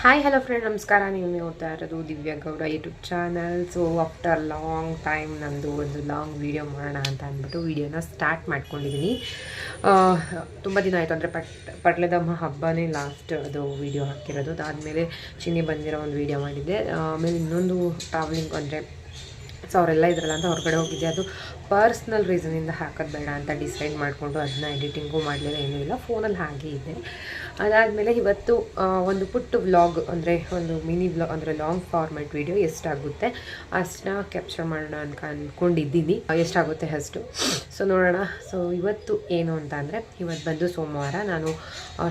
Hi hello friend, ನಮಸ್ಕಾರ. ನೀವು ನೋಡ್ತಾ ಇರೋದು Divya Gowda YouTube channel. So after long time ನಂದು ಒಂದು ಲಾಂಗ್ ವೀಡಿಯೋ ಮಾಡೋಣ ಅಂತ ಅಂದ್ಬಿಟ್ಟು ವೀಡಿಯೋನ ಸ್ಟಾರ್ಟ್ ಮಾಡ್ಕೊಂಡಿದ್ದೀನಿ. ತುಂಬ ದಿನ ಆಯಿತು, ಅಂದರೆ ಪಟ್ಲದಮ್ಮ ಹಬ್ಬನೇ ಲಾಸ್ಟ್ ಅದು ವೀಡಿಯೋ ಹಾಕಿರೋದು. ಅದಾದಮೇಲೆ ಚಿನ್ನಿ ಬಂದಿರೋ ಒಂದು ವೀಡಿಯೋ ಮಾಡಿದ್ದೆ. ಆಮೇಲೆ ಇನ್ನೊಂದು ಟ್ರಾವೆಲಿಂಗ್, ಅಂದರೆ ಸೊ ಅವರೆಲ್ಲ ಇದ್ರಲ್ಲ ಅಂತ ಹೊರಗಡೆ ಹೋಗಿದ್ದೆ. ಅದು ಪರ್ಸ್ನಲ್ ರೀಸನಿಂದ ಹಾಕೋದು ಬೇಡ ಅಂತ ಡಿಸೈಡ್ ಮಾಡಿಕೊಂಡು ಅದನ್ನ ಎಡಿಟಿಂಗು ಮಾಡಲಿಲ್ಲ, ಏನೂ ಇಲ್ಲ, ಫೋನಲ್ಲಿ ಹಾಗೆ ಇದೆ. ಅದಾದಮೇಲೆ ಇವತ್ತು ಒಂದು ಪುಟ್ಟ ವ್ಲಾಗ್, ಅಂದರೆ ಒಂದು ಮಿನಿ ವ್ಲಾಗ್, ಅಂದರೆ ಲಾಂಗ್ ಫಾರ್ಮೆಟ್ ವೀಡಿಯೋ ಎಷ್ಟಾಗುತ್ತೆ ಅಷ್ಟನ್ನ ಕ್ಯಾಪ್ಚರ್ ಮಾಡೋಣ ಅಂತ ಅಂದ್ಕೊಂಡಿದ್ದೀನಿ. ಎಷ್ಟಾಗುತ್ತೆ ಅಷ್ಟು ಸೊ ನೋಡೋಣ. ಸೊ ಇವತ್ತು ಏನು ಅಂತ ಅಂದರೆ, ಇವತ್ತು ಬಂದು ಸೋಮವಾರ. ನಾನು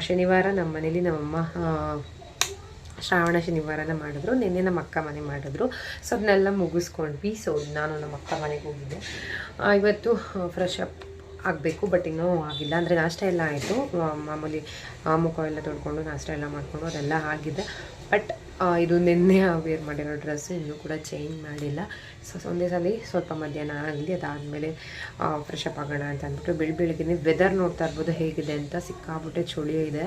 ಶನಿವಾರ ನಮ್ಮ ಮನೇಲಿ ನಮ್ಮಮ್ಮ ಶ್ರಾವಣ ಶನಿವಾರನ ಮಾಡಿದ್ರು. ನಿನ್ನೆ ನಮ್ಮ ಅಕ್ಕ ಮನೆ ಮಾಡಿದ್ರು. ಸೊ ಅದನ್ನೆಲ್ಲ ಮುಗಿಸ್ಕೊಂಡ್ವಿ. ಸೊ ನಾನು ನಮ್ಮ ಅಕ್ಕ ಮನೆಗೆ ಹೋಗಿದ್ದೆ. ಇವತ್ತು ಫ್ರೆಶ್ ಅಪ್ ಆಗಬೇಕು, ಬಟ್ ಇನ್ನೂ ಆಗಿಲ್ಲ. ಅಂದರೆ ನಾಷ್ಟ ಎಲ್ಲ ಆಯಿತು, ಮಾಮೂಲಿ ಮುಖ ಎಲ್ಲ ತೊಳ್ಕೊಂಡು ನಾಷ್ಟ ಎಲ್ಲ ಮಾಡಿಕೊಂಡು ಅದೆಲ್ಲ ಆಗಿದೆ. ಬಟ್ ಇದು ನಿನ್ನೆ ವೇರ್ ಮಾಡಿರೋ ಡ್ರೆಸ್ಸು ಇನ್ನೂ ಕೂಡ ಚೇಂಜ್ ಮಾಡಿಲ್ಲ. ಸೊ ಒಂದೇ ಸಲ ಸ್ವಲ್ಪ ಮಧ್ಯಾಹ್ನ ಆಗಲಿ, ಅದಾದಮೇಲೆ ಫ್ರೆಶ್ ಅಪ್ ಆಗೋಣ ಅಂತ ಅಂದ್ಬಿಟ್ಟು ಬೆಳಗ್ಗೆ ವೆದರ್ ನೋಡ್ತಾ ಇರ್ಬೋದು ಹೇಗಿದೆ ಅಂತ. ಸಿಕ್ಕಾಬಿಟ್ಟೆ ಚಳಿ ಇದೆ,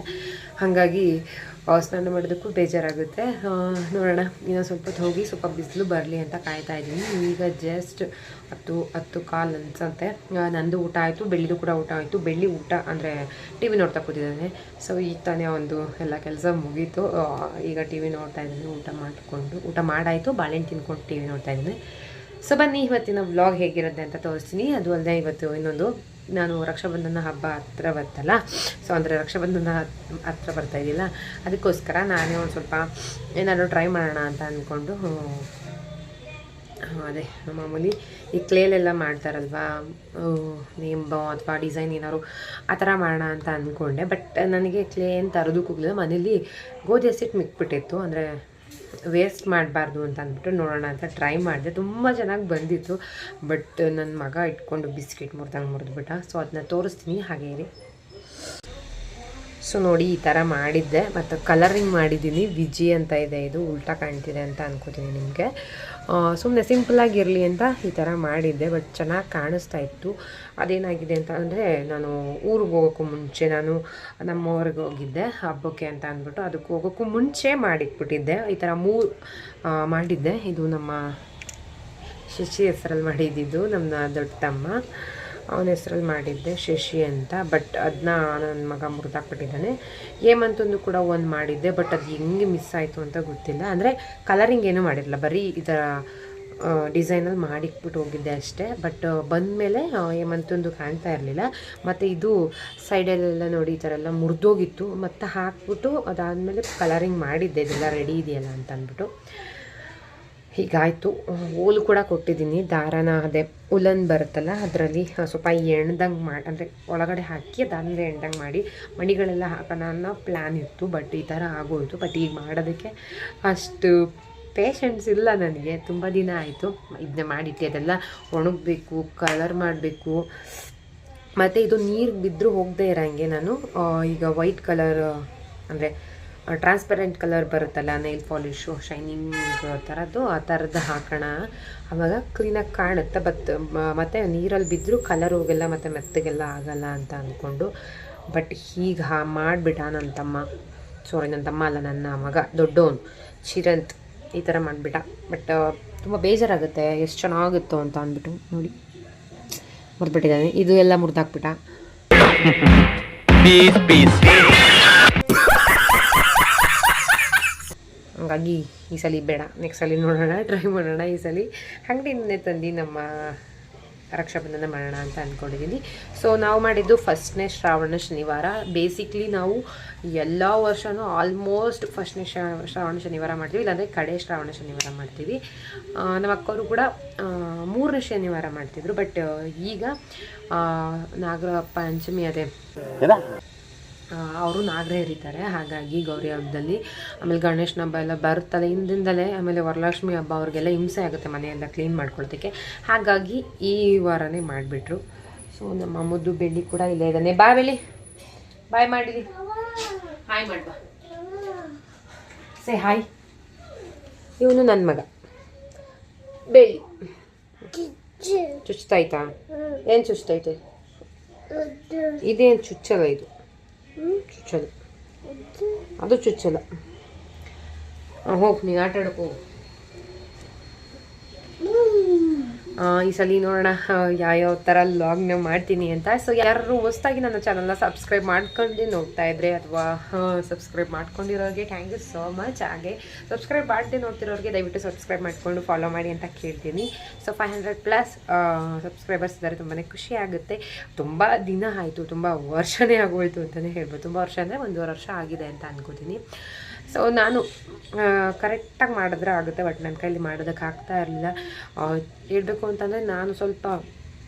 ಹಾಗಾಗಿ ಸ್ನಾನ ಮಾಡೋದಕ್ಕೂ ಬೇಜಾರಾಗುತ್ತೆ. ನೋಡೋಣ, ಇನ್ನೂ ಸ್ವಲ್ಪ ಹೊತ್ತು ಹೋಗಿ ಸ್ವಲ್ಪ ಬಿಸಿಲು ಬರಲಿ ಅಂತ ಕಾಯ್ತಾ ಇದ್ದೀನಿ. ಈಗ ಜಸ್ಟ್ 10:15 ಅನ್ಸುತ್ತೆ. ನಂದು ಊಟ ಆಯಿತು, ಬೆಳ್ಳಿದು ಕೂಡ ಊಟ ಆಯಿತು. ಬೆಳ್ಳಿ ಊಟ ಅಂದರೆ ಟಿ ವಿ ನೋಡ್ತಾ ಕೂತಿದ್ದಾನೆ. ಸೊ ಈಗ ತಾನೇ ಒಂದು ಎಲ್ಲ ಕೆಲಸ ಮುಗೀತು. ಈಗ ಟಿ ವಿ ನೋಡ್ತಾ ಇದ್ದೀನಿ. ಊಟ ಮಾಡಾಯಿತು, ಬಾಳೆಹಣ್ಣು ತಿನ್ಕೊಂಡು ಟಿ ವಿ ನೋಡ್ತಾ ಇದ್ದೀನಿ. ಸೊ ಬನ್ನಿ ಇವತ್ತಿನ ವ್ಲಾಗ್ ಹೇಗಿರುತ್ತೆ ಅಂತ ತೋರಿಸ್ತೀನಿ. ಅದು ಅಲ್ಲದೆ ಇವತ್ತು ಇನ್ನೊಂದು, ನಾನು ರಕ್ಷಾಬಂಧನ ಹಬ್ಬ ಹತ್ರ ಬರ್ತಲ್ಲ, ಸೊ ಅಂದರೆ ರಕ್ಷಾಬಂಧನ ಹತ್ರ ಬರ್ತಾ ಇದ್ದಿಲ್ಲ, ಅದಕ್ಕೋಸ್ಕರ ನಾನೇ ಒಂದು ಸ್ವಲ್ಪ ಏನಾದರೂ ಟ್ರೈ ಮಾಡೋಣ ಅಂತ ಅಂದ್ಕೊಂಡು, ಅದೇ ಮಾಮೂಲಿ ಈ ಕ್ಲೇಲೆಲ್ಲ ಮಾಡ್ತಾರಲ್ವಾ, ನೇಮ್ ಅಥವಾ ಡಿಸೈನ್ ಏನಾದ್ರು ಆ ಥರ ಮಾಡೋಣ ಅಂತ ಅಂದ್ಕೊಂಡೆ. ಬಟ್ ನನಗೆ ಕ್ಲೇ ಏನು ತರೋದಕ್ಕೆ ಹೋಗಲಿಲ್ಲ. ಮನೇಲಿ ಗೋಧಿ ಹಸಿಟ್ಟು ಮಿಕ್ಬಿಟ್ಟಿತ್ತು, ಅಂದರೆ ವೇಸ್ಟ್ ಮಾಡಬಾರ್ದು ಅಂತ ಅಂದ್ಬಿಟ್ಟು ನೋಡೋಣ ಅಂತ ಟ್ರೈ ಮಾಡಿದೆ. ತುಂಬ ಚೆನ್ನಾಗಿ ಬಂದಿತ್ತು. ಬಟ್ ನನ್ನ ಮಗ ಇಟ್ಕೊಂಡು ಬಿಸ್ಕೆಟ್ ಮುರಿದ್ಬಿಟ್ಟ. ಸೊ ಅದನ್ನ ತೋರಿಸ್ತೀನಿ, ಹಾಗೆ ಇರಿ. ಸೊ ನೋಡಿ, ಈ ಥರ ಮಾಡಿದ್ದೆ. ಮತ್ತು ಕಲರಿಂಗ್ ಮಾಡಿದ್ದೀನಿ. ವಿಜಿ ಅಂತ ಇದೆ, ಇದು ಉಲ್ಟಾ ಕಾಣ್ತಿದೆ ಅಂತ ಅನ್ಕೋತೀನಿ ನಿಮಗೆ. ಸುಮ್ಮನೆ ಸಿಂಪಲ್ಲಾಗಿರಲಿ ಅಂತ ಈ ಥರ ಮಾಡಿದ್ದೆ. ಬಟ್ ಚೆನ್ನಾಗಿ ಕಾಣಿಸ್ತಾ ಇತ್ತು. ಅದೇನಾಗಿದೆ ಅಂತ ಅಂದರೆ, ನಾನು ಊರಿಗೆ ಹೋಗೋಕ್ಕೂ ಮುಂಚೆ ನಾನು ನಮ್ಮವ್ರಿಗೆ ಹೋಗಿದ್ದೆ ಹಬ್ಬಕ್ಕೆ ಅಂತ ಅಂದ್ಬಿಟ್ಟು, ಅದಕ್ಕೆ ಹೋಗೋಕ್ಕೂ ಮುಂಚೆ ಮಾಡಿಟ್ಬಿಟ್ಟಿದ್ದೆ. ಈ ಥರ 3 ಮಾಡಿದ್ದೆ. ಇದು ನಮ್ಮ ಶಶಿ ಹೆಸರಲ್ಲಿ ಮಾಡಿದ್ದಿದ್ದು, ನಮ್ಮ ದೊಡ್ಡ ತಮ್ಮ ಅವನ ಹೆಸರಲ್ಲಿ ಮಾಡಿದ್ದೆ, ಶಶಿ ಅಂತ. ಬಟ್ ಅದನ್ನ ನನ್ನ ಮಗ ಮುರಿದಾಕ್ಬಿಟ್ಟಿದ್ದಾನೆ. ಏಮಂತಂದು ಕೂಡ ಒಂದು ಮಾಡಿದ್ದೆ, ಬಟ್ ಅದು ಹೆಂಗೆ ಮಿಸ್ ಆಯಿತು ಅಂತ ಗೊತ್ತಿಲ್ಲ. ಅಂದರೆ ಕಲರಿಂಗ್ ಏನೂ ಮಾಡಿರಲಿಲ್ಲ, ಬರೀ ಈ ಥರ ಡಿಸೈನಲ್ಲಿ ಮಾಡಿಕ್ಬಿಟ್ಟು ಹೋಗಿದ್ದೆ ಅಷ್ಟೇ. ಬಟ್ ಬಂದಮೇಲೆ ಏಮಂತಂದು ಕಾಣ್ತಾ ಇರಲಿಲ್ಲ. ಮತ್ತು ಇದು ಸೈಡಲ್ಲೆಲ್ಲ ನೋಡಿ ಈ ಥರ ಎಲ್ಲ ಮುರಿದೋಗಿತ್ತು. ಮತ್ತು ಹಾಕ್ಬಿಟ್ಟು ಅದಾದಮೇಲೆ ಕಲರಿಂಗ್ ಮಾಡಿದ್ದೆ, ಇದೆಲ್ಲ ರೆಡಿ ಇದೆಯಲ್ಲ ಅಂತ ಅಂದ್ಬಿಟ್ಟು. ಹೀಗಾಯಿತು. ಓಲು ಕೂಡ ಕೊಟ್ಟಿದ್ದೀನಿ. ದಾರನ ಅದೇ ಉಲನ್ ಬರುತ್ತಲ್ಲ, ಅದರಲ್ಲಿ ಸ್ವಲ್ಪ ಎಣ್ದಂಗೆ ಮಾಡಿ, ಅಂದರೆ ಒಳಗಡೆ ಹಾಕಿ ಅದಾದಮೇಲೆ ಎಣ್ದಂಗೆ ಮಾಡಿ ಮಣಿಗಳೆಲ್ಲ ಹಾಕೋಣ ಅನ್ನೋ ಪ್ಲ್ಯಾನ್ ಇತ್ತು. ಬಟ್ ಈ ಥರ ಆಗೋಯಿತು. ಬಟ್ ಈಗ ಮಾಡೋದಕ್ಕೆ ಅಷ್ಟು ಪೇಷನ್ಸ್ ಇಲ್ಲ ನನಗೆ. ತುಂಬ ದಿನ ಆಯಿತು ಇದನ್ನ ಮಾಡಿಟ್ಟು, ಅದೆಲ್ಲ ಒಣಗಬೇಕು, ಕಲರ್ ಮಾಡಬೇಕು. ಮತ್ತು ಇದು ನೀರು ಬಿದ್ದರೂ ಹೋಗದೆ ಇರೋಂಗೆ ನಾನು ಈಗ ವೈಟ್ ಕಲರ್, ಅಂದರೆ ಟ್ರಾನ್ಸ್ಪರೆಂಟ್ ಕಲರ್ ಬರುತ್ತಲ್ಲ, ನೈಲ್ ಪಾಲಿಶು ಶೈನಿಂಗ್ ಥರದ್ದು, ಆ ಥರದ್ದು ಹಾಕೋಣ, ಆವಾಗ ಕ್ಲೀನಾಗಿ ಕಾಣುತ್ತೆ. ಮತ್ತು ನೀರಲ್ಲಿ ಬಿದ್ದರೂ ಕಲರ್ ಹೋಗೆಲ್ಲ ಮತ್ತು ಮೆತ್ತಗೆಲ್ಲ ಆಗಲ್ಲ ಅಂತ ಅಂದ್ಕೊಂಡು. ಬಟ್ ಹೀಗೆ ಮಾಡಿಬಿಟ್ಟ ನನ್ನ ತಮ್ಮ, ನನ್ನ ತಮ್ಮ ಅಲ್ಲ, ನನ್ನ ಮಗ ದೊಡ್ಡವನು ಚಿರಂತ್, ಈ ಥರ ಮಾಡಿಬಿಟ್ಟ. ಬಟ್ ತುಂಬ ಬೇಜಾರಾಗುತ್ತೆ, ಎಷ್ಟು ಚೆನ್ನಾಗಿತ್ತು ಅಂತ ಅಂದ್ಬಿಟ್ಟು. ನೋಡಿ, ಮುರಿದ್ಬಿಟ್ಟಿದ್ದಾನೆ. ಇದು ಎಲ್ಲ ಮುರಿದಾಕ್ಬಿಟ್ಟ. ಹಂಗಾಗಿ ಈ ಸಲ ಬೇಡ, ನೆಕ್ಸ್ಟ್ ಸಲ ನೋಡೋಣ, ಟ್ರೈ ಮಾಡೋಣ. ಈ ಸಲ ಅಂಗಡಿಯಿಂದನೇ ತಂದು ನಮ್ಮ ರಕ್ಷಾಬಂಧನ ಮಾಡೋಣ ಅಂತ ಅಂದ್ಕೊಂಡಿದ್ದೀನಿ. ಸೊ ನಾವು ಮಾಡಿದ್ದು ಫಸ್ಟ್ನೇ ಶ್ರಾವಣ ಶನಿವಾರ. ಬೇಸಿಕ್ಲಿ ನಾವು ಎಲ್ಲ ವರ್ಷವೂ ಆಲ್ಮೋಸ್ಟ್ ಫಸ್ಟ್ನೇ ಶ್ರಾವಣ ಶನಿವಾರ ಮಾಡ್ತೀವಿ, ಇಲ್ಲಾಂದರೆ ಕಡೆ ಶ್ರಾವಣ ಶನಿವಾರ ಮಾಡ್ತೀವಿ. ನಮ್ಮ ಅಕ್ಕವರು ಕೂಡ 3ನೇ ಶನಿವಾರ ಮಾಡ್ತಿದ್ರು. ಬಟ್ ಈಗ ನಾಗರ ಪಂಚಮಿ, ಅದೇ ಅವರು ನಾಗರ ಎರಿತಾರೆ, ಹಾಗಾಗಿ ಗೌರಿ ಹಬ್ಬದಲ್ಲಿ, ಆಮೇಲೆ ಗಣೇಶನ ಹಬ್ಬ ಎಲ್ಲ ಬರುತ್ತಲ್ಲ ಹಿಂದಿಂದಲೇ, ಆಮೇಲೆ ವರಲಕ್ಷ್ಮಿ ಹಬ್ಬ ಅವ್ರಿಗೆಲ್ಲ ಹಿಂಸೆ ಆಗುತ್ತೆ ಮನೆಯೆಲ್ಲ ಕ್ಲೀನ್ ಮಾಡ್ಕೊಳ್ಳೋದಕ್ಕೆ, ಹಾಗಾಗಿ ಈ ವಾರನೇ ಮಾಡಿಬಿಟ್ರು. ಸೊ ನಮ್ಮ ಮುದ್ದು ಬೆಳ್ಳಿ ಕೂಡ ಇಲ್ಲೇ ಇದ್ದಾನೆ. ಬಾಯ್ ಬೆಳ್ಳಿ, ಬಾಯ್ ಮಾಡಿರಿ, ಹಾಯ್ ಮಾಡ್ಬಾ, ಸೇ ಹಾಯ್. ಇವನು ನನ್ನ ಮಗ ಬೆಳ್ಳಿ. ಚುಚ್ತಾಯ್ತಾ? ಏನು ಚುಚ್ತೈತೆ? ಇದೇನು ಚುಚ್ಚಲ್ಲ, ಇದು ಚುಚ್ಚಲ್ಲ, ಅದು ಚುಚ್ಚಲ್ಲ. ಹೋಗಿ ನೀನು ಆಟ ಆಡೋಕೆ ಹೋಗು. ಈ ಸಲ ನೋಡೋಣ ಯಾವ್ಯಾವ ಥರ ಲಾಗ್ನ ಮಾಡ್ತೀನಿ ಅಂತ. ಸೊ ಯಾರು ಹೊಸ್ದಾಗಿ ನನ್ನ ಚಾನಲ್ನ ಸಬ್ಸ್ಕ್ರೈಬ್ ಮಾಡ್ಕೊಂಡು ನೋಡ್ತಾ ಇದ್ರೆ ಅಥವಾ ಸಬ್ಸ್ಕ್ರೈಬ್ ಮಾಡ್ಕೊಂಡಿರೋರಿಗೆ ಥ್ಯಾಂಕ್ ಯು ಸೋ ಮಚ್. ಹಾಗೆ ಸಬ್ಸ್ಕ್ರೈಬ್ ಮಾಡದೆ ನೋಡ್ತಿರೋರಿಗೆ ದಯವಿಟ್ಟು ಸಬ್ಸ್ಕ್ರೈಬ್ ಮಾಡಿಕೊಂಡು ಫಾಲೋ ಮಾಡಿ ಅಂತ ಕೇಳ್ತೀನಿ. ಸೊ 500+ ಸಬ್ಸ್ಕ್ರೈಬರ್ಸ್ ಇದ್ದಾರೆ, ತುಂಬಾ ಖುಷಿ ಆಗುತ್ತೆ. ತುಂಬ ದಿನ ಆಯಿತು, ತುಂಬ ವರ್ಷನೇ ಆಗೋಯ್ತು ಅಂತಲೇ ಹೇಳ್ಬೋದು. ತುಂಬ ವರ್ಷ ಅಂದರೆ 1.5 ವರ್ಷ ಆಗಿದೆ ಅಂತ ಅಂದ್ಕೋತೀನಿ. ಸೊ ನಾನು ಕರೆಕ್ಟಾಗಿ ಮಾಡಿದ್ರೆ ಆಗುತ್ತೆ, ಬಟ್ ನನ್ನ ಕೈಲಿ ಮಾಡೋದಕ್ಕೆ ಆಗ್ತಾ ಇರಲಿಲ್ಲ. ಹೇಳಬೇಕು ಅಂತಂದರೆ ನಾನು ಸ್ವಲ್ಪ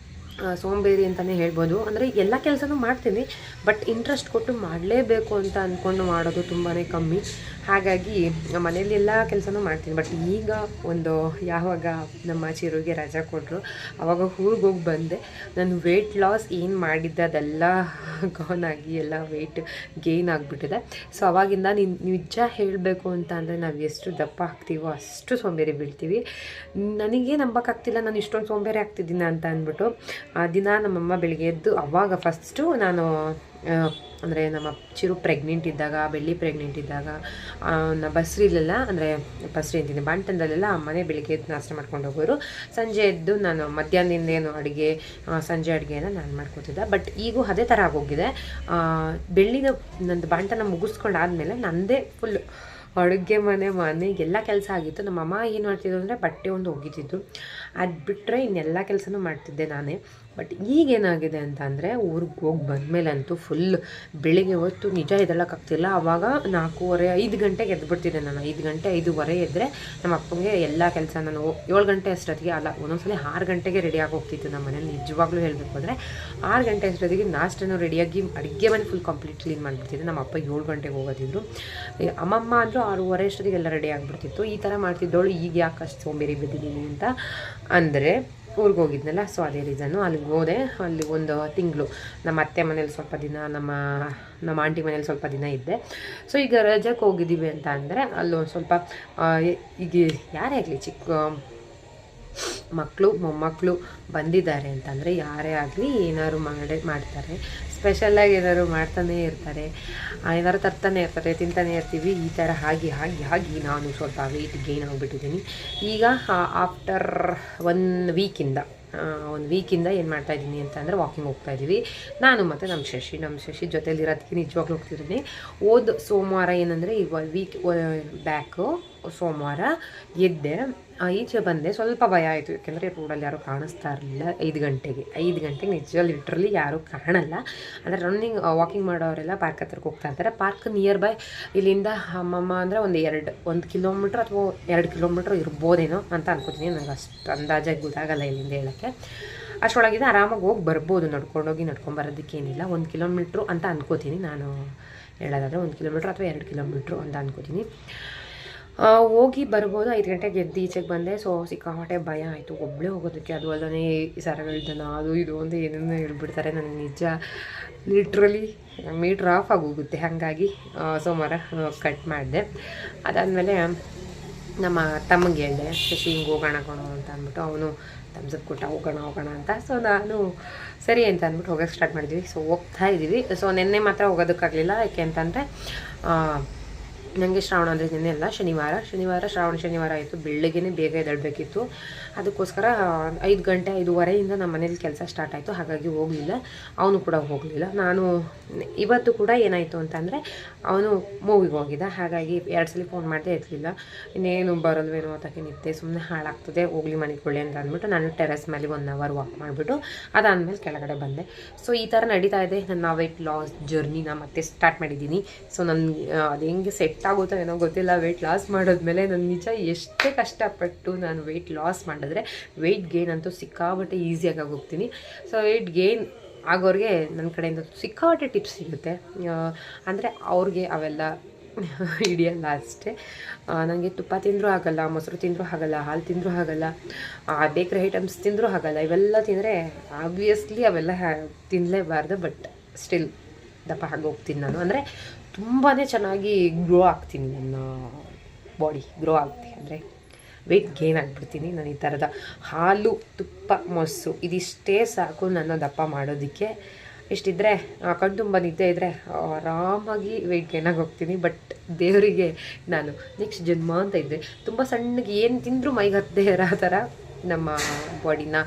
ಸೋಂಬೇರಿ ಅಂತಲೇ ಹೇಳ್ಬೋದು. ಅಂದರೆ ಎಲ್ಲ ಕೆಲಸನೂ ಮಾಡ್ತೀನಿ, ಬಟ್ ಇಂಟ್ರೆಸ್ಟ್ ಕೊಟ್ಟು ಮಾಡಲೇಬೇಕು ಅಂತ ಅಂದ್ಕೊಂಡು ಮಾಡೋದು ತುಂಬಾ ಕಮ್ಮಿ. ಹಾಗಾಗಿ ಮನೇಲಿ ಎಲ್ಲ ಕೆಲಸನೂ ಮಾಡ್ತೀನಿ. ಬಟ್ ಈಗ ಯಾವಾಗ ನಮ್ಮ ಚಿರುಗೆ ರಜೆ ಕೊಟ್ಟರು ಆವಾಗ ಊರಿಗೆ ಹೋಗಿ ಬಂದೆ. ನಾನು ವೆಯ್ಟ್ ಲಾಸ್ ಏನು ಮಾಡಿದ್ದೆ ಅದೆಲ್ಲ ಗಾನ್ ಆಗಿ ಎಲ್ಲ ವೆಯ್ಟ್ ಗೇನ್ ಆಗಿಬಿಟ್ಟಿದೆ. ಸೊ ಅವಾಗಿಂದ ನಿಜ ಹೇಳಬೇಕು ಅಂತ ಅಂದರೆ ನಾವು ಎಷ್ಟು ದಪ್ಪ ಆಗ್ತೀವೋ ಅಷ್ಟು ಸೋಂಬೇರಿ ಬೀಳ್ತೀವಿ. ನನಗೆ ನಂಬಕ್ಕಾಗ್ತಿಲ್ಲ ನಾನು ಇಷ್ಟೊಂದು ಸೋಂಬೇರಿ ಆಗ್ತಿದ್ದೀನಿ ಅಂತ ಅಂದ್ಬಿಟ್ಟು ದಿನ ನಮ್ಮಮ್ಮ ಬೆಳಿಗ್ಗೆ ಎದ್ದು ಅವಾಗ ಫಸ್ಟು ನಾನು ಅಂದರೆ ನಮ್ಮ ಚಿರು ಪ್ರೆಗ್ನೆಂಟ್ ಇದ್ದಾಗ, ಬೆಳ್ಳಿ ಪ್ರೆಗ್ನೆಂಟ್ ಇದ್ದಾಗ ಬಸ್ರಿಲೆಲ್ಲ, ಅಂದರೆ ಬಸ್ರಿ ಅಂತೀನಿ ಬಾಣ್ತನದಲ್ಲೆಲ್ಲ ಅಮ್ಮನೇ ಬೆಳಿಗ್ಗೆ ಎದ್ದು ನಾಷ್ಟ ಮಾಡ್ಕೊಂಡು ಹೋಗೋರು. ಸಂಜೆ ಎದ್ದು ನಾನು ಮಧ್ಯಾಹ್ನದಿಂದೇನು ಅಡುಗೆ, ಸಂಜೆ ಅಡುಗೆನ ನಾನು ಮಾಡ್ಕೊತಿದ್ದೆ. ಬಟ್ ಈಗೂ ಅದೇ ಥರ ಆಗೋಗಿದೆ. ಬೆಳ್ಳಿನ ನಂದು ಬಾಣ್ತನ ಮುಗಿಸ್ಕೊಂಡಾದ್ಮೇಲೆ ನನ್ನದೇ ಫುಲ್ ಅಡುಗೆ ಮನೆ ಎಲ್ಲ ಕೆಲಸ ಆಗಿತ್ತು. ನಮ್ಮಮ್ಮ ಏನು ಮಾಡ್ತಿದ್ರು ಅಂದರೆ ಬಟ್ಟೆ ಒಂದು ಒಗಿತಿದ್ರು, ಅದು ಬಿಟ್ಟರೆ ಇನ್ನೆಲ್ಲ ಕೆಲಸನೂ ಮಾಡ್ತಿದ್ದೆ ನಾನೇ. ಬಟ್ ಈಗೇನಾಗಿದೆ ಅಂತ ಅಂದರೆ ಊರಿಗೆ ಹೋಗಿ ಬಂದಮೇಲಂತೂ ಫುಲ್ ಬೆಳಿಗ್ಗೆ ಹೊತ್ತು ನಿಜ ಎದ್ದೇಳೋಕ್ಕಾಗ್ತಿಲ್ಲ. ಆವಾಗ 4:30 5 ಗಂಟೆಗೆ ಎದ್ಬಿಡ್ತಿದ್ದೆ ನಾನು. 5 ಗಂಟೆ 5:15 ಎದ್ದರೆ ನಮ್ಮ ಅಪ್ಪಂಗೆ ಎಲ್ಲ ಕೆಲಸ ನಾನು 7 ಗಂಟೆ ಅಷ್ಟೊತ್ತಿಗೆ ಅಲ್ಲ, ಒಂದೊಂದ್ಸಲ 6 ಗಂಟೆಗೆ ರೆಡಿಯಾಗಿ ಹೋಗ್ತಿತ್ತು ನಮ್ಮ ಮನೇಲಿ. ನಿಜವಾಗ್ಲೂ ಹೇಳಬೇಕು ಅಂದರೆ 6 ಗಂಟೆ ಅಷ್ಟೊತ್ತಿಗೆ ನಾಷ್ಟನೂ ರೆಡಿಯಾಗಿ ಅಡುಗೆ ಮನೆ ಫುಲ್ ಕಂಪ್ಲೀಟ್ ಕ್ಲೀನ್ ಮಾಡಿಬಿಡ್ತಿದ್ದೆ. ನಮ್ಮ ಅಪ್ಪ 7 ಗಂಟೆಗೆ ಹೋಗೋದಿದ್ರು. ಅಮ್ಮಮ್ಮ ಅಂದರೂ 6:15 ಅಷ್ಟೊತ್ತಿಗೆ ಎಲ್ಲ ರೆಡಿ ಆಗಿಬಿಡ್ತಿತ್ತು. ಈ ಥರ ಮಾಡ್ತಿದ್ದವಳು ಈಗ ಯಾಕೆ ಅಷ್ಟು ಸೋಂಬೇರಿ ಬಿದ್ದಿದ್ದೀನಿ ಅಂತ ಅಂದರೆ ಊರಿಗೆ ಹೋಗಿದ್ನಲ್ಲ, ಸೊ ಅದೇ ರೀಸನ್ನು. ಅಲ್ಲಿಗೆ ಹೋದೆ. ಅಲ್ಲಿ 1 ತಿಂಗಳು ನಮ್ಮ ಅತ್ತೆ ಮನೇಲಿ ಸ್ವಲ್ಪ ದಿನ, ನಮ್ಮ ಆಂಟಿ ಮನೇಲಿ ಸ್ವಲ್ಪ ದಿನ ಇದ್ದೆ. ಸೊ ಈಗ ರಜಕ್ಕೆ ಹೋಗಿದ್ದೀವಿ ಅಂತ ಅಂದರೆ ಅಲ್ಲೊಂದು ಸ್ವಲ್ಪ ಈಗ ಯಾರೇ ಆಗಲಿ ಚಿಕ್ಕ ಮಕ್ಕಳು ಮೊಮ್ಮಕ್ಕಳು ಬಂದಿದ್ದಾರೆ ಅಂತಂದರೆ ಯಾರೇ ಆಗಲಿ ಏನಾದ್ರು ಮಾಡ್ತಾರೆ, ಸ್ಪೆಷಲಾಗಿ ಏನಾದ್ರು ಮಾಡ್ತಾನೇ ಇರ್ತಾರೆ, ಏನಾದ್ರು ತರ್ತಾನೆ ಇರ್ತಾರೆ, ತಿಂತಾನೆ ಇರ್ತೀವಿ. ಈ ಥರ ಹಾಗೆ ನಾನು ಸ್ವಲ್ಪ ವೆಯ್ಟ್ ಗೇನ್ ಆಗಿಬಿಟ್ಟಿದ್ದೀನಿ. ಈಗ ಆಫ್ಟರ್ 1 ವೀಕಿಂದ ಏನು ಮಾಡ್ತಾಯಿದ್ದೀನಿ ಅಂತ ಅಂದರೆ ವಾಕಿಂಗ್ ಹೋಗ್ತಾಯಿದ್ದೀವಿ ನಾನು ಮತ್ತು ನಮ್ಮ ಶಶಿ ಜೊತೆಲಿರೋದಕ್ಕೆ ನಿಜವಾಗ್ಲೂ ಹೋಗ್ತಿದ್ದೀನಿ. ಸೋಮವಾರ ಏನಂದರೆ ಈಗ ವೀಕ್ ಬ್ಯಾಕು ಸೋಮವಾರ ಎದ್ದೆ, ಈಚೆ ಬಂದೆ. ಸ್ವಲ್ಪ ಭಯ ಆಯಿತು, ಯಾಕೆಂದರೆ ರೋಡಲ್ಲಿ ಯಾರೂ ಕಾಣಿಸ್ತಾ ಇರಲಿಲ್ಲ. 5 ಗಂಟೆಗೆ ನಿಜವಾಗಿ ಲಿಟ್ರಲಿ ಯಾರೂ ಕಾಣಲ್ಲ. ಅಂದರೆ ವಾಕಿಂಗ್ ಮಾಡೋರೆಲ್ಲ ಪಾರ್ಕ್ ಹತ್ರಕ್ಕೆ ಹೋಗ್ತಾ ಇರ್ತಾರೆ. ಪಾರ್ಕ್ ನಿಯರ್ ಬೈ ಇಲ್ಲಿಂದ ಅಮ್ಮಮ್ಮ ಅಂದರೆ 1 ಕಿಲೋಮೀಟ್ರ್ ಅಥವಾ 2 ಕಿಲೋಮೀಟ್ರ್ ಇರ್ಬೋದೇನೋ ಅಂತ ಅನ್ಕೋತೀನಿ. ನನಗೆ ಅಷ್ಟು ಅಂದಾಜಾಗಿ ಗೊತ್ತಾಗಲ್ಲ ಇಲ್ಲಿಂದ ಹೇಳೋಕ್ಕೆ. ಅಷ್ಟರೊಳಗಿಂದ ಆರಾಮಾಗಿ ಹೋಗಿ ಬರ್ಬೋದು, ನಡ್ಕೊಂಬರೋದಕ್ಕೇನಿಲ್ಲ. 1 ಕಿಲೋಮೀಟ್ರು ಅಂತ ಅನ್ಕೋತೀನಿ ನಾನು ಹೇಳೋದಾದರೆ. 1 ಕಿಲೋಮೀಟ್ರ್ ಅಥವಾ 2 ಕಿಲೋಮೀಟ್ರು ಅಂತ ಅನ್ಕೋತೀನಿ. ಹೋಗಿ ಬರ್ಬೋದು. 5 ಗಂಟೆಗೆ ಎದ್ದು ಈಚೆಗೆ ಬಂದೆ. ಸೊ ಸಿಕ್ಕಾಪಟ್ಟೆ ಭಯ ಆಯಿತು ಒಬ್ಬಳೇ ಹೋಗೋದಕ್ಕೆ. ಅದು ಅಲ್ಲದೆ ಸರಗಳ್ದನ ಅದು ಇದು ಅಂತ ಏನೇನೋ ಹೇಳ್ಬಿಡ್ತಾರೆ. ನನಗೆ ನಿಜ ಲಿಟ್ರಲಿ ಮೀಟ್ರ್ ಆಫ್ ಆಗೋಗುತ್ತೆ. ಹಾಗಾಗಿ ಸೋಮವಾರ ಕಟ್ ಮಾಡಿದೆ. ಅದಾದಮೇಲೆ ನಮ್ಮ ತಮ್ಮಂಗೆ ಹೇಳಿದೆ, ಶಶಿ ಹಿಂಗೆ ಹೋಗೋಣ ಅಂತ ಅಂದ್ಬಿಟ್ಟು ಅವನು ತಮ್ಸಪ್ ಕೊಟ್ಟ ಹೋಗೋಣ ಅಂತ. ಸೊ ನಾನು ಸರಿ ಅಂತ ಅಂದ್ಬಿಟ್ಟು ಹೋಗೋಕ್ಕೆ ಸ್ಟಾರ್ಟ್ ಮಾಡಿದ್ವಿ. ಸೊ ಹೋಗ್ತಾ ಇದ್ದೀವಿ. ಸೊ ನಿನ್ನೆ ಮಾತ್ರ ಹೋಗೋದಕ್ಕಾಗಲಿಲ್ಲ. ಯಾಕೆ ಅಂತಂದರೆ ನನಗೆ ಶ್ರಾವಣ ಅಂದರೆ ನಿನ್ನೆ ಅಲ್ಲ, ಶನಿವಾರ ಶ್ರಾವಣ ಶನಿವಾರ ಆಯಿತು. ಬೆಳಗ್ಗೆನೇ ಬೇಗ ಎದ್ದೇಳಬೇಕಿತ್ತು. ಅದಕ್ಕೋಸ್ಕರ 5 ಗಂಟೆ 5:15ಇಂದ ನಮ್ಮ ಮನೇಲಿ ಕೆಲಸ ಸ್ಟಾರ್ಟ್ ಆಯಿತು. ಹಾಗಾಗಿ ಹೋಗಲಿಲ್ಲ, ಅವನು ಕೂಡ ಹೋಗಲಿಲ್ಲ. ನಾನು ಇವತ್ತು ಕೂಡ ಏನಾಯಿತು ಅಂತಂದರೆ ಅವನು ಮೂವಿಗೆ ಹೋಗಿದ್ದ. ಹಾಗಾಗಿ 2 ಸಲ ಫೋನ್ ಮಾಡಿದೆ, ಎತ್ತಲಿಲ್ಲ. ಇನ್ನೇನು ಬರಲ್ವೇನೋ ಅದಕ್ಕೆ ನಿದ್ದೆ ಸುಮ್ಮನೆ ಹಾಳಾಗ್ತದೆ, ಹೋಗ್ಲಿ ಮನೆಗೆ ಅಂತ ಅಂದ್ಬಿಟ್ಟು ನಾನು ಟೆರೆಸ್ ಮೇಲೆ 1 ಅವರ್ ವಾಕ್ ಮಾಡಿಬಿಟ್ಟು ಅದಾದಮೇಲೆ ಕೆಳಗಡೆ ಬಂದೆ. ಸೊ ಈ ಥರ ನಡೀತಾ ಇದೆ ನನ್ನ ವೆಯ್ಟ್ ಲಾಸ್ ಜರ್ನಿನ ಮತ್ತೆ ಸ್ಟಾರ್ಟ್ ಮಾಡಿದ್ದೀನಿ. ಸೊ ನನಗೆ ಅದು ಹೆಂಗೆ ಸೆಟ್ ಆಗುತ್ತೋ ಏನೋ ಗೊತ್ತಿಲ್ಲ. ವೆಯ್ಟ್ ಲಾಸ್ ಮಾಡಿದ್ಮೇಲೆ ನಾನು ನಿಜ ಎಷ್ಟೇ ಕಷ್ಟಪಟ್ಟು ನಾನು ವೆಯ್ಟ್ ಲಾಸ್ ಮಾಡಿದ್ರೆ ವೆಯ್ಟ್ ಗೇನ್ ಅಂತೂ ಸಿಕ್ಕಾಬಟ್ಟೆ ಈಸಿಯಾಗಿ ಹೋಗ್ತೀನಿ. ಸೊ ವೆಯ್ಟ್ ಗೇನ್ ಆಗೋರಿಗೆ ನನ್ನ ಕಡೆಯಿಂದ ಸಿಕ್ಕಾಬಟ್ಟೆ ಟಿಪ್ಸ್ ಸಿಗುತ್ತೆ. ಅಂದರೆ ಅವ್ರಿಗೆ ಅವೆಲ್ಲ ಹಿಡಿಯಲ್ಲ ಅಷ್ಟೇ. ನನಗೆ ತುಪ್ಪ ತಿಂದರೂ ಆಗಲ್ಲ, ಮೊಸರು ತಿಂದರೂ ಆಗಲ್ಲ, ಹಾಲು ತಿಂದರೂ ಆಗಲ್ಲ, ಬೇಕ್ರಿ ಐಟಮ್ಸ್ ತಿಂದರೂ ಆಗಲ್ಲ. ಇವೆಲ್ಲ ತಿಂದರೆ ಆಬ್ವಿಯಸ್ಲಿ ಅವೆಲ್ಲ ತಿನ್ನಲೇಬಾರ್ದು. ಬಟ್ ಸ್ಟಿಲ್ ದಪ್ಪ ಹೋಗ್ತೀನಿ ನಾನು. ಅಂದರೆ ತುಂಬಾ ಚೆನ್ನಾಗಿ ಗ್ರೋ ಆಗ್ತೀನಿ, ನನ್ನ ಬಾಡಿ ಗ್ರೋ ಆಗ್ತೀನಿ, ಅಂದರೆ ವೆಯ್ಟ್ ಗೇನ್ ಆಗಿಬಿಡ್ತೀನಿ. ನಾನು ಈ ಥರದ ಹಾಲು ತುಪ್ಪ ಮೊಸರು ಇದಿಷ್ಟೇ ಸಾಕು ನನ್ನ ದಪ್ಪ ಮಾಡೋದಕ್ಕೆ. ಇಷ್ಟಿದ್ದರೆ ಕಣ್ತುಂಬ ನಿದ್ದೆ ಇದ್ದರೆ ಆರಾಮಾಗಿ ವೆಯ್ಟ್ ಗೇನಾಗಿ ಹೋಗ್ತೀನಿ. ಬಟ್ ದೇವರಿಗೆ ನಾನು ನೆಕ್ಸ್ಟ್ ಜನ್ಮ ಅಂತ ಇದ್ದೆ. ತುಂಬ ಸಣ್ಣಗೆ ಏನು ತಿಂದರೂ ಮೈಗೆ ಹತ್ತದೇ ಇರೋ ಥರ ನಮ್ಮ ಬಾಡಿನ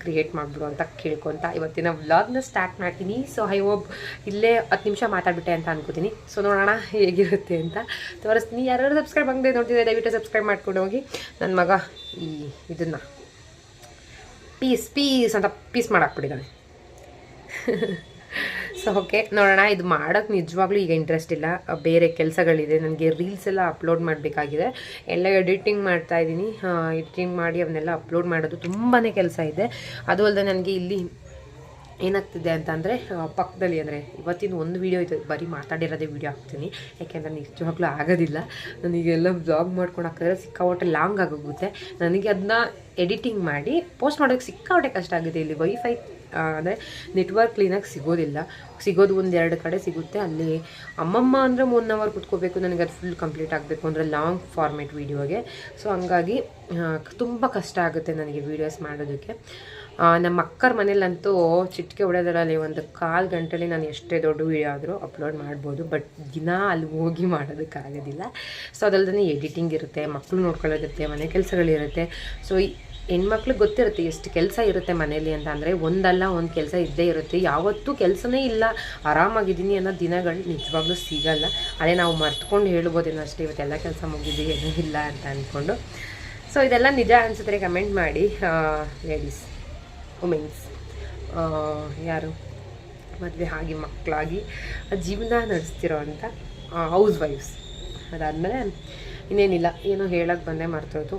ಕ್ರಿಯೇಟ್ ಮಾಡಿಬಿಡು ಅಂತ ಕೇಳ್ಕೊತ ಇವತ್ತಿನ ವ್ಲಾಗ್ನ ಸ್ಟಾರ್ಟ್ ಮಾಡ್ತೀನಿ. ಸೊ ಐ ಹೋಪ್ ಇಲ್ಲೇ 10 ನಿಮಿಷ ಮಾತಾಡ್ಬಿಟ್ಟೆ ಅಂತ ಅನ್ಕೋತೀನಿ. ಸೊ ನೋಡೋಣ ಹೇಗಿರುತ್ತೆ ಅಂತ ತೋರಿಸ್ತೀನಿ. ಯಾರು ಸಬ್ಸ್ಕ್ರೈಬ್ ಆಗದೆ ನೋಡ್ತಿದ್ದೆ ದಯವಿಟ್ಟು ಸಬ್ಸ್ಕ್ರೈಬ್ ಮಾಡ್ಕೊಂಡು ಹೋಗಿ. ನನ್ನ ಮಗ ಇದನ್ನು ಪೀಸ್ ಅಂತ ಪೀಸ್ ಮಾಡಾಕ್ಬಿಟ್ಟಿದ್ದಾನೆ. ಸೊ ಓಕೆ ನೋಡೋಣ. ಇದು ಮಾಡೋಕ್ಕೆ ನಿಜವಾಗ್ಲೂ ಈಗ ಇಂಟ್ರೆಸ್ಟ್ ಇಲ್ಲ, ಬೇರೆ ಕೆಲಸಗಳಿದೆ. ನನಗೆ ರೀಲ್ಸ್ ಎಲ್ಲ ಅಪ್ಲೋಡ್ ಮಾಡಬೇಕಾಗಿದೆ, ಎಲ್ಲ ಎಡಿಟಿಂಗ್ ಮಾಡ್ತಾಯಿದ್ದೀನಿ. ಎಡಿಟಿಂಗ್ ಮಾಡಿ ಅವನ್ನೆಲ್ಲ ಅಪ್ಲೋಡ್ ಮಾಡೋದು ತುಂಬಾ ಕೆಲಸ ಇದೆ. ಅದು ಅಲ್ಲದೆ ನನಗೆ ಇಲ್ಲಿ ಏನಾಗ್ತಿದೆ ಅಂತಂದರೆ ಪಕ್ಕದಲ್ಲಿ ಅಂದರೆ ಇವತ್ತಿನ ಒಂದು ವೀಡಿಯೋ ಇದು ಬರೀ ಮಾತಾಡಿರೋದೇ ವೀಡಿಯೋ ಹಾಕ್ತೀನಿ, ಯಾಕೆಂದರೆ ನಿಜವಾಗ್ಲೂ ಆಗೋದಿಲ್ಲ. ನನಗೆಲ್ಲ ಬ್ಲಾಗ್ ಮಾಡ್ಕೊಂಡು ಹಾಕಿದ್ರೆ ಸಿಕ್ಕಾಪಟ್ಟೆ ಲಾಂಗ್ ಆಗೋಗುತ್ತೆ. ನನಗೆ ಅದನ್ನ ಎಡಿಟಿಂಗ್ ಮಾಡಿ ಪೋಸ್ಟ್ ಮಾಡೋಕ್ಕೆ ಸಿಕ್ಕಾಪಟ್ಟೆ ಕಷ್ಟ ಆಗಿದೆ. ಇಲ್ಲಿ ವೈಫೈ ಅಂದರೆ ನೆಟ್ವರ್ಕ್ ಕ್ಲೀನಾಗಿ ಸಿಗೋದು 1-2 ಕಡೆ ಸಿಗುತ್ತೆ. ಅಲ್ಲಿ ಅಮ್ಮಮ್ಮ ಅಂದರೆ 1 ಅವರ್ ಕುತ್ಕೋಬೇಕು, ನನಗೆ ಅದು ಫುಲ್ ಕಂಪ್ಲೀಟ್ ಆಗಬೇಕು ಅಂದರೆ ಲಾಂಗ್ ಫಾರ್ಮೇಟ್ ವೀಡಿಯೋಗೆ. ಸೊ ಹಂಗಾಗಿ ತುಂಬ ಕಷ್ಟ ಆಗುತ್ತೆ ನನಗೆ ವೀಡಿಯೋಸ್ ಮಾಡೋದಕ್ಕೆ. ನಮ್ಮ ಅಕ್ಕರ ಮನೇಲಂತೂ ಚಿಟಿಕೆ ಹೊಡೆದರಲ್ಲಿ 1/4 ಗಂಟೆಲಿ ನಾನು ಎಷ್ಟೇ ದೊಡ್ಡ ವೀಡಿಯೋ ಆದರೂ ಅಪ್ಲೋಡ್ ಮಾಡ್ಬೋದು. ಬಟ್ ದಿನ ಅಲ್ಲಿ ಹೋಗಿ ಮಾಡೋದಕ್ಕಾಗೋದಿಲ್ಲ. ಸೊ ಅದಲ್ಲದೆ ಎಡಿಟಿಂಗ್ ಇರುತ್ತೆ, ಮಕ್ಕಳು ನೋಡ್ಕೊಳ್ಳೋದಿರುತ್ತೆ, ಮನೆ ಕೆಲಸಗಳಿರುತ್ತೆ. ಸೊ ಹೆಣ್ಮಕ್ಳಿಗೆ ಗೊತ್ತಿರುತ್ತೆ ಎಷ್ಟು ಕೆಲಸ ಇರುತ್ತೆ ಮನೇಲಿ ಅಂತ. ಅಂದರೆ ಒಂದಲ್ಲ ಒಂದು ಕೆಲಸ ಇದ್ದೇ ಇರುತ್ತೆ. ಯಾವತ್ತೂ ಕೆಲಸನೇ ಇಲ್ಲ ಆರಾಮಾಗಿದ್ದೀನಿ ಅನ್ನೋ ದಿನಗಳು ನಿಜವಾಗ್ಲೂ ಸಿಗಲ್ಲ. ಅದೇ ನಾವು ಮರ್ತ್ಕೊಂಡು ಹೇಳ್ಬೋದೇನೋ ಅಷ್ಟೇ, ಇವತ್ತೆಲ್ಲ ಕೆಲಸ ಮುಗಿದು ಏನೂ ಇಲ್ಲ ಅಂತ ಅಂದ್ಕೊಂಡು. ಸೊ ಇದೆಲ್ಲ ನಿಜ ಅನಿಸಿದ್ರೆ ಕಮೆಂಟ್ ಮಾಡಿ. ಲೇಡೀಸ್ ವುಮೆನ್ಸ್ ಯಾರು ಮದುವೆ ಆಗಿ ಮಕ್ಕಳಾಗಿ ಜೀವನ ನಡೆಸ್ತಿರೋ ಅಂಥ ಹೌಸ್ ವೈಫ್ಸ್. ಅದಾದಮೇಲೆ ಇನ್ನೇನಿಲ್ಲ, ಏನೋ ಹೇಳೋಕ್ಕೆ ಬಂದೆ ಮರ್ತೋದು.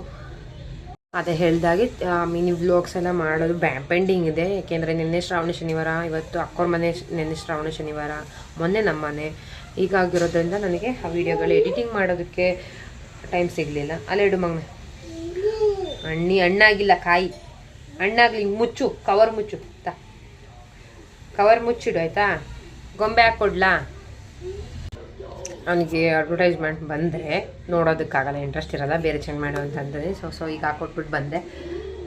ಅದೇ ಹೇಳ್ದಾಗೆ ಮಿನಿ ವ್ಲಾಗ್ಸ್ ಎಲ್ಲ ಮಾಡೋದು ಪೆಂಡಿಂಗ್ ಇದೆ. ಏಕೆಂದರೆ ನಿನ್ನೆ ಶ್ರಾವಣ ಶನಿವಾರ, ಇವತ್ತು ಅಕ್ಕೋರ ಮನೆ ನಿನ್ನೆ ಶ್ರಾವಣ ಶನಿವಾರ, ಮೊನ್ನೆ ನಮ್ಮ ಮನೆ. ಹೀಗಾಗಿರೋದ್ರಿಂದ ನನಗೆ ಆ ವಿಡಿಯೋಗಳು ಎಡಿಟಿಂಗ್ ಮಾಡೋದಕ್ಕೆ ಟೈಮ್ ಸಿಗಲಿಲ್ಲ. ಅಲ್ಲೆಡು ಮಗನ ಹಣ್ಣಾಗಿಲ್ಲ, ಕಾಯಿ ಹಣ್ಣಾಗಲಿ. ಮುಚ್ಚು, ಕವರ್ ಮುಚ್ಚು, ಕವರ್ ಮುಚ್ಚಿಡು ಆಯಿತಾ. ಗೊಂಬೆ ಹಾಕ್ಕೊಡ್ಲಾ? ಅವನಿಗೆ ಅಡ್ವರ್ಟೈಸ್ಮೆಂಟ್ ಬಂದರೆ ನೋಡೋದಕ್ಕಾಗಲ್ಲ, ಇಂಟ್ರೆಸ್ಟ್ ಇರೋಲ್ಲ, ಬೇರೆ ಚೇಂಜ್ ಮಾಡೋ ಅಂತಂದರೆ. ಸೊ ಈಗ ಹಾಕೊಟ್ಬಿಟ್ಟು ಬಂದೆ.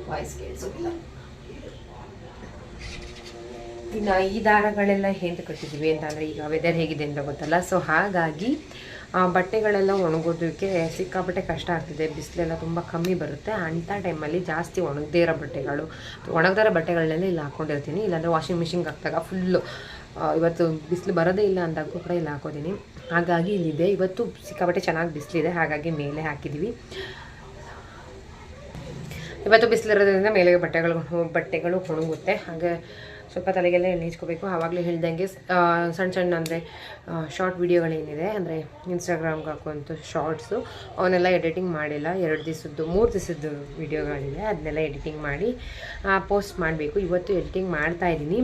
ವಾಯ್ಸ್ ಕೇಳಿಸೋದಿಲ್ಲ. ಇನ್ನು ಈ ದಾರಗಳೆಲ್ಲ ಹೇಗೆ ಕಟ್ಟಿದ್ದೀವಿ ಅಂತಂದರೆ ಈಗ ವೆದರ್ ಹೇಗಿದೆ ಅಂತ ಗೊತ್ತಲ್ಲ. ಸೊ ಹಾಗಾಗಿ ಬಟ್ಟೆಗಳೆಲ್ಲ ಒಣಗೋದಕ್ಕೆ ಸಿಕ್ಕಾಪಟ್ಟೆ ಕಷ್ಟ ಆಗ್ತಿದೆ. ಬಿಸಿಲೆಲ್ಲ ತುಂಬ ಕಮ್ಮಿ ಬರುತ್ತೆ. ಅಂಥ ಟೈಮಲ್ಲಿ ಜಾಸ್ತಿ ಒಣಗದೇ ಇರೋ ಬಟ್ಟೆಗಳು, ಒಣಗದಿರೋ ಬಟ್ಟೆಗಳನ್ನೆಲ್ಲ ಇಲ್ಲಿ ಹಾಕ್ಕೊಂಡಿರ್ತೀನಿ. ಇಲ್ಲಾಂದರೆ ವಾಷಿಂಗ್ ಮಿಷಿನ್ಗೆ ಹಾಕಿದಾಗ ಫುಲ್ಲು ಇವತ್ತು ಬಿಸಿಲು ಬರೋದೇ ಇಲ್ಲ ಅಂದಾಗೂ ಕೂಡ ಇಲ್ಲಿ ಹಾಕೋತೀನಿ. ಹಾಗಾಗಿ ಇಲ್ಲಿದೆ. ಇವತ್ತು ಸಿಕ್ಕಾಪಟ್ಟೆ ಚೆನ್ನಾಗಿ ಬಿಸಿಲಿದೆ, ಹಾಗಾಗಿ ಮೇಲೆ ಹಾಕಿದ್ದೀವಿ. ಇವತ್ತು ಬಿಸಿಲಿರೋದ್ರಿಂದ ಮೇಲೆ ಬಟ್ಟೆಗಳು ಒಣಗುತ್ತೆ. ಹಾಗೆ ಸ್ವಲ್ಪ ತಲೆಗೆಲ್ಲ ಎಣ್ಣೆ ಹಚ್ಕೋಬೇಕು. ಆವಾಗಲೇ ಹೇಳ್ದಂಗೆ ಸಣ್ಣ ಅಂದರೆ ಶಾರ್ಟ್ ವೀಡಿಯೋಗಳೇನಿದೆ ಅಂದರೆ ಇನ್ಸ್ಟಾಗ್ರಾಮ್ಗೆ ಹಾಕುವಂಥ ಶಾರ್ಟ್ಸು ಅವನ್ನೆಲ್ಲ ಎಡಿಟಿಂಗ್ ಮಾಡಿಲ್ಲ. 3 ದಿವಸದ್ದು ವೀಡಿಯೋಗಳಿದೆ, ಅದನ್ನೆಲ್ಲ ಎಡಿಟಿಂಗ್ ಮಾಡಿ ಪೋಸ್ಟ್ ಮಾಡಬೇಕು. ಇವತ್ತು ಎಡಿಟಿಂಗ್ ಮಾಡ್ತಾಯಿದ್ದೀನಿ.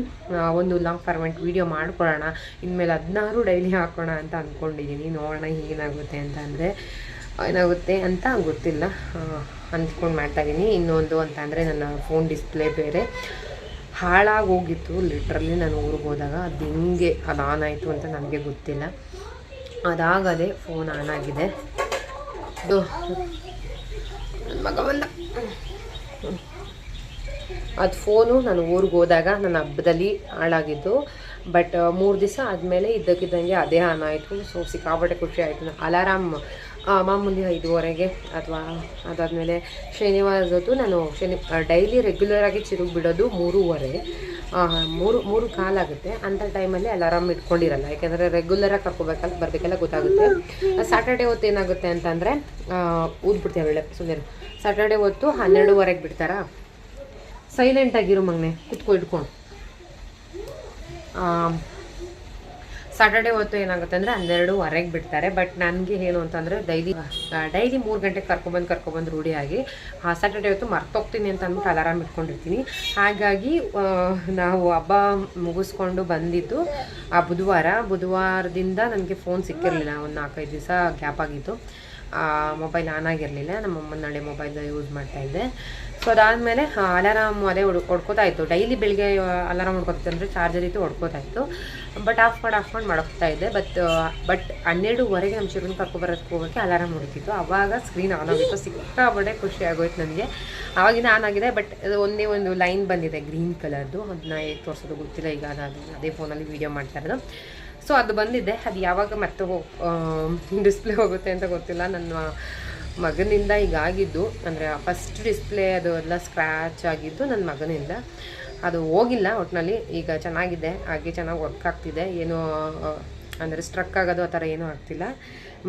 ಒಂದು ಲಾಂಗ್ ಫಾರ್ಮೆಟ್ ವೀಡಿಯೋ ಮಾಡ್ಕೊಳ್ಳೋಣ, ಇನ್ಮೇಲೆ 16 ಡೈಲಿ ಹಾಕೋಣ ಅಂತ ಅಂದ್ಕೊಂಡಿದ್ದೀನಿ. ನೋಡೋಣ ಏನಾಗುತ್ತೆ ಅಂತ ಗೊತ್ತಿಲ್ಲ, ಅಂದ್ಕೊಂಡು ಮಾಡ್ತಾಯಿದ್ದೀನಿ. ಇನ್ನೊಂದು ಅಂತ ಅಂದರೆ ನನ್ನ ಫೋನ್ ಡಿಸ್ಪ್ಲೇ ಬೇರೆ ಹಾಳಾಗಿ ಹೋಗಿತ್ತು. ಲಿಟ್ರಲಿ ನಾನು ಊರಿಗೆ ಹೋದಾಗ ಅದು ಹೆಂಗೆ ಅದು ಆನ್ ಆಯಿತು ಅಂತ ನನಗೆ ಗೊತ್ತಿಲ್ಲ. ಅದಾಗದೆ ಫೋನ್ ಆನ್ ಆಗಿದೆ. ಅದು ನನ್ನ ಮಗ ಬಂದ. ಅದು ಫೋನು ನಾನು ಊರಿಗೆ ಹೋದಾಗ ನನ್ನ ಹಬ್ಬದಲ್ಲಿ ಹಾಳಾಗಿದ್ದು. ಬಟ್ 3 ದಿವಸ ಆದಮೇಲೆ ಇದ್ದಕ್ಕಿದ್ದಂಗೆ ಅದೇ ಆನ್ ಆಯಿತು. ಸೊ ಸಿಕ್ಕಾಪಟ್ಟೆ ಖುಷಿ ಆಯಿತು. ಅಲಾರಾಮ್ ಮಾಮೂಲಿ 5:30ಗೆ ಅಥವಾ ಅದಾದಮೇಲೆ ಶನಿವಾರದೊತ್ತು ನಾನು ಡೈಲಿ ರೆಗ್ಯುಲರಾಗಿ ಚಿರುಗಿ ಬಿಡೋದು 3:30, 3 ಕಾಲಾಗುತ್ತೆ. ಅಂಥ ಟೈಮಲ್ಲಿ ಅಲಾರಾಮ್ ಇಟ್ಕೊಂಡಿರಲ್ಲ, ಯಾಕೆಂದರೆ ರೆಗ್ಯುಲರಾಗಿ ಬರಬೇಕೆಲ್ಲ ಗೊತ್ತಾಗುತ್ತೆ. ಸ್ಯಾಟರ್ಡೇ ಹೊತ್ತು ಏನಾಗುತ್ತೆ ಅಂತಂದರೆ ಊದ್ಬಿಡ್ತೀವಿ ಒಳ್ಳೆ ಸುಮ್ಮನೆ. ಸ್ಯಾಟರ್ಡೇ ಹೊತ್ತು 12:30ಗೆ ಬಿಡ್ತಾರಾ. ಸೈಲೆಂಟಾಗಿರು ಮಗನೆ, ಇಟ್ಕೊಂಡು ಸ್ಯಾಟರ್ಡೇ ಹೊತ್ತು ಏನಾಗುತ್ತೆ ಅಂದರೆ 12:30ಗೆ ಬಿಡ್ತಾರೆ. ಬಟ್ ನನಗೆ ಏನು ಅಂತಂದರೆ ಡೈಲಿ 3 ಗಂಟೆಗೆ ಕರ್ಕೊಬಂದು ರೂಢಿಯಾಗಿ ಸ್ಯಾಟರ್ಡೇ ಹೊತ್ತು ಮರ್ತೋಗ್ತೀನಿ ಅಂತ ಅಂದ್ಬಿಟ್ಟು ಅಲಾರಾಮ್ ಇಟ್ಕೊಂಡಿರ್ತೀನಿ. ಹಾಗಾಗಿ ನಾವು ಹಬ್ಬ ಮುಗಿಸ್ಕೊಂಡು ಬಂದಿದ್ದು ಬುಧವಾರದಿಂದ ನನಗೆ ಫೋನ್ ಸಿಕ್ಕಿರಲಿಲ್ಲ. ಒಂದು 4-5 ದಿವಸ ಗ್ಯಾಪ್ ಆಗಿತ್ತು. ಮೊಬೈಲ್ ಆನ್ ಆಗಿರಲಿಲ್ಲ. ನಮ್ಮಮ್ಮನ ನಾಳೆ ಮೊಬೈಲ್ ಯೂಸ್ ಮಾಡ್ತಾಯಿದ್ದೆ. ಸೊ ಅದಾದಮೇಲೆ ಅಲಾರಾಮ್ ಅದೇ ಹೊಡ್ಕೋತಾ ಇತ್ತು. ಡೈಲಿ ಬೆಳಿಗ್ಗೆ ಅಲಾರಾಮ್ ಹೊಡ್ಕೋತಿತ್ತು ಅಂದರೆ ಚಾರ್ಜರ್ ಇತ್ತು, ಹೊಡ್ಕೋತಾ ಇತ್ತು. ಬಟ್ ಆಫ್ ಮಾಡಿ ಮಾಡೋಗ್ತಾ ಇದ್ದೆ. ಬಟ್ 12:30ಗೆ ನಮ್ಮ ಚಿರುನ್ ಕರ್ಕೊಬರೋಕ್ಕೆ ಹೋಗೋಕ್ಕೆ ಅಲಾರಾಮ್ ಹೊಡಿತಿತ್ತು. ಆವಾಗ ಸ್ಕ್ರೀನ್ ಆನ್ ಆಗಿತ್ತು. ಸಿಕ್ಕಾಪಟ್ಟೆ ಖುಷಿ ಆಗೋಯ್ತು ನನಗೆ. ಆವಾಗಿನ ಆನ್ ಆಗಿದೆ. ಬಟ್ ಒಂದೇ ಒಂದು ಲೈನ್ ಬಂದಿದೆ ಗ್ರೀನ್ ಕಲರ್ದು, ಅದನ್ನ ಹೇಗೆ ತೋರಿಸೋದು ಗೊತ್ತಿಲ್ಲ. ಈಗ ಅದೇ ಫೋನಲ್ಲಿ ವೀಡಿಯೋ ಮಾಡ್ತಾ ಇರೋದು. ಸೊ ಅದು ಬಂದಿದೆ, ಅದು ಯಾವಾಗ ಮತ್ತೆ ಡಿಸ್ಪ್ಲೇ ಹೋಗುತ್ತೆ ಅಂತ ಗೊತ್ತಿಲ್ಲ. ನನ್ನ ಮಗನಿಂದ ಈಗ ಆಗಿದ್ದು, ಅಂದರೆ ಫಸ್ಟ್ ಡಿಸ್ಪ್ಲೇ ಅದು ಎಲ್ಲ ಸ್ಕ್ರ್ಯಾಚ್ ಆಗಿದ್ದು ನನ್ನ ಮಗನಿಂದ. ಅದು ಹೋಗಿಲ್ಲ ಒಟ್ಟಿನಲ್ಲಿ, ಈಗ ಚೆನ್ನಾಗಿದೆ, ಹಾಗೆ ಚೆನ್ನಾಗಿ ವರ್ಕ್ ಆಗ್ತಿದೆ, ಏನೂ ಅಂದರೆ ಸ್ಟ್ರಕ್ ಆಗೋದು ಆ ಥರ ಏನೂ ಆಗ್ತಿಲ್ಲ.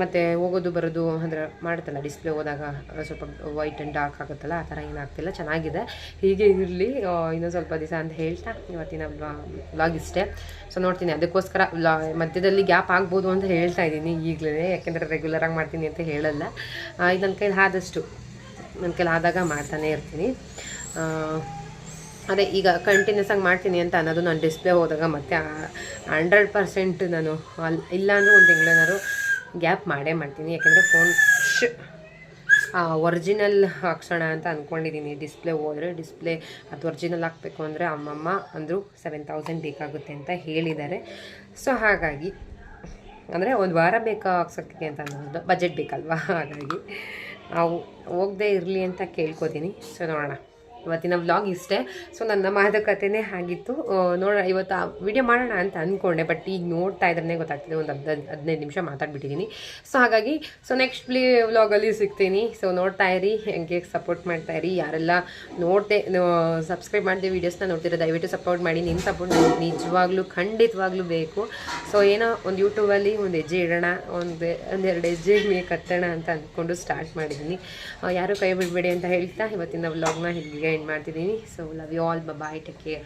ಮತ್ತು ಹೋಗೋದು ಬರೋದು ಅಂದರೆ ಮಾಡುತ್ತಲ್ಲ ಡಿಸ್ಪ್ಲೇ ಹೋದಾಗ ಸ್ವಲ್ಪ ವೈಟ್ ಆ್ಯಂಡ್ ಡಾರ್ಕ್ ಆಗುತ್ತಲ್ಲ, ಆ ಥರ ಏನಾಗ್ತಿಲ್ಲ, ಚೆನ್ನಾಗಿದೆ. ಹೀಗೆ ಇರಲಿ ಇನ್ನೂ ಸ್ವಲ್ಪ ದಿವಸ ಅಂತ ಹೇಳ್ತಾ ಇವತ್ತಿನ ವ್ಲಾಗ್ ಇಷ್ಟೇ. ಸೊ ನೋಡ್ತೀನಿ, ಅದಕ್ಕೋಸ್ಕರ ಮಧ್ಯದಲ್ಲಿ ಗ್ಯಾಪ್ ಆಗ್ಬೋದು ಅಂತ ಹೇಳ್ತಾ ಇದ್ದೀನಿ ಈಗಲೇ, ಯಾಕೆಂದರೆ ರೆಗ್ಯುಲರಾಗಿ ಮಾಡ್ತೀನಿ ಅಂತ ಹೇಳಲ್ಲ. ಇದು ನನ್ನ ಕೈಲಿ ಆದಷ್ಟು ನನ್ನ ಕೈಲಿ ಆದಾಗ ಮಾಡ್ತಾನೇ ಇರ್ತೀನಿ. ಅದೇ ಈಗ ಕಂಟಿನ್ಯೂಸ್ ಆಗಿ ಮಾಡ್ತೀನಿ ಅಂತ ಅನ್ನೋದು ನಾನು ಡಿಸ್ಪ್ಲೇ ಹೋದಾಗ ಮತ್ತೆ 100% ನಾನು ಇಲ್ಲಾಂದರೂ ಒಂದು ತಿಂಗಳೇನಾದ್ರು ಗ್ಯಾಪ್ ಮಾಡೇ ಮಾಡ್ತೀನಿ. ಯಾಕೆಂದರೆ ಫೋನ್ ಒರಿಜಿನಲ್ ಹಾಕ್ಸೋಣ ಅಂತ ಅಂದ್ಕೊಂಡಿದ್ದೀನಿ. ಡಿಸ್ಪ್ಲೇ ಹೋದರೆ ಡಿಸ್ಪ್ಲೇ ಅದು ಒರಿಜಿನಲ್ ಹಾಕಬೇಕು ಅಂದರೆ ಅಮ್ಮಮ್ಮ ಅಂದರು 7000 ಬೇಕಾಗುತ್ತೆ ಅಂತ ಹೇಳಿದ್ದಾರೆ. ಸೊ ಹಾಗಾಗಿ ಅಂದರೆ ಒಂದು ವಾರ ಬೇಕಾ ಹಾಕ್ಸೋಕ್ಕೆ ಅಂತ ಅನ್ನೋದು, ಬಜೆಟ್ ಬೇಕಲ್ವಾ, ಹಾಗಾಗಿ ಹೋಗದೆ ಇರಲಿ ಅಂತ ಕೇಳ್ಕೊತೀನಿ. ಸೊ ನೋಡೋಣ, ಇವತ್ತಿನ ವ್ಲಾಗ್ ಇಷ್ಟೇ. ಸೊ ನನ್ನ ಮಾತುಕತೆನೇ ಆಗಿತ್ತು. ನೋಡೋಣ, ಇವತ್ತು ವಿಡಿಯೋ ಮಾಡೋಣ ಅಂತ ಅಂದ್ಕೊಂಡೆ, ಬಟ್ ಈಗ ನೋಡ್ತಾ ಇದ್ರೇ ಗೊತ್ತಾಗ್ತಿದೆ, ಒಂದು 15 ನಿಮಿಷ ಮಾತಾಡ್ಬಿಟ್ಟಿದ್ದೀನಿ. ಸೊ ಹಾಗಾಗಿ ನೆಕ್ಸ್ಟ್ ವ್ಲಾಗಲ್ಲಿ ಸಿಗ್ತೀನಿ. ಸೊ ನೋಡ್ತಾ ಇರಿ, ಹೆಂಗೆ ಸಪೋರ್ಟ್ ಮಾಡ್ತಾ ಇರಿ. ಯಾರೆಲ್ಲ ಸಬ್ಸ್ಕ್ರೈಬ್ ಮಾಡಿದೆ ವೀಡಿಯೋಸ್ನ ನೋಡ್ತಿರೋ ದಯವಿಟ್ಟು ಸಪೋರ್ಟ್ ಮಾಡಿ. ನಿಮ್ಮ ಸಪೋರ್ಟ್ ನನಗೆ ನಿಜವಾಗ್ಲೂ ಖಂಡಿತವಾಗ್ಲೂ ಬೇಕು. ಸೊ ಏನೋ ಒಂದು ಯೂಟ್ಯೂಬಲ್ಲಿ ಒಂದು ಹೆಜ್ಜೆ ಇಡೋಣ, ಒಂದೆರಡು ಹೆಜ್ಜೆ ಮೇಲೆ ಕತ್ತೋಣ ಅಂತ ಅಂದ್ಕೊಂಡು ಸ್ಟಾರ್ಟ್ ಮಾಡಿದ್ದೀನಿ. ಯಾರೂ ಕೈ ಬಿಡಬೇಡಿ ಅಂತ ಹೇಳ್ತಾ ಇವತ್ತಿನ ವ್ಲಾಗ್ನ ಹೀಗೆ ಎಂಡ್ ಮಾಡ್ತಿದ್ದೀನಿ. So love you all, bye, take care.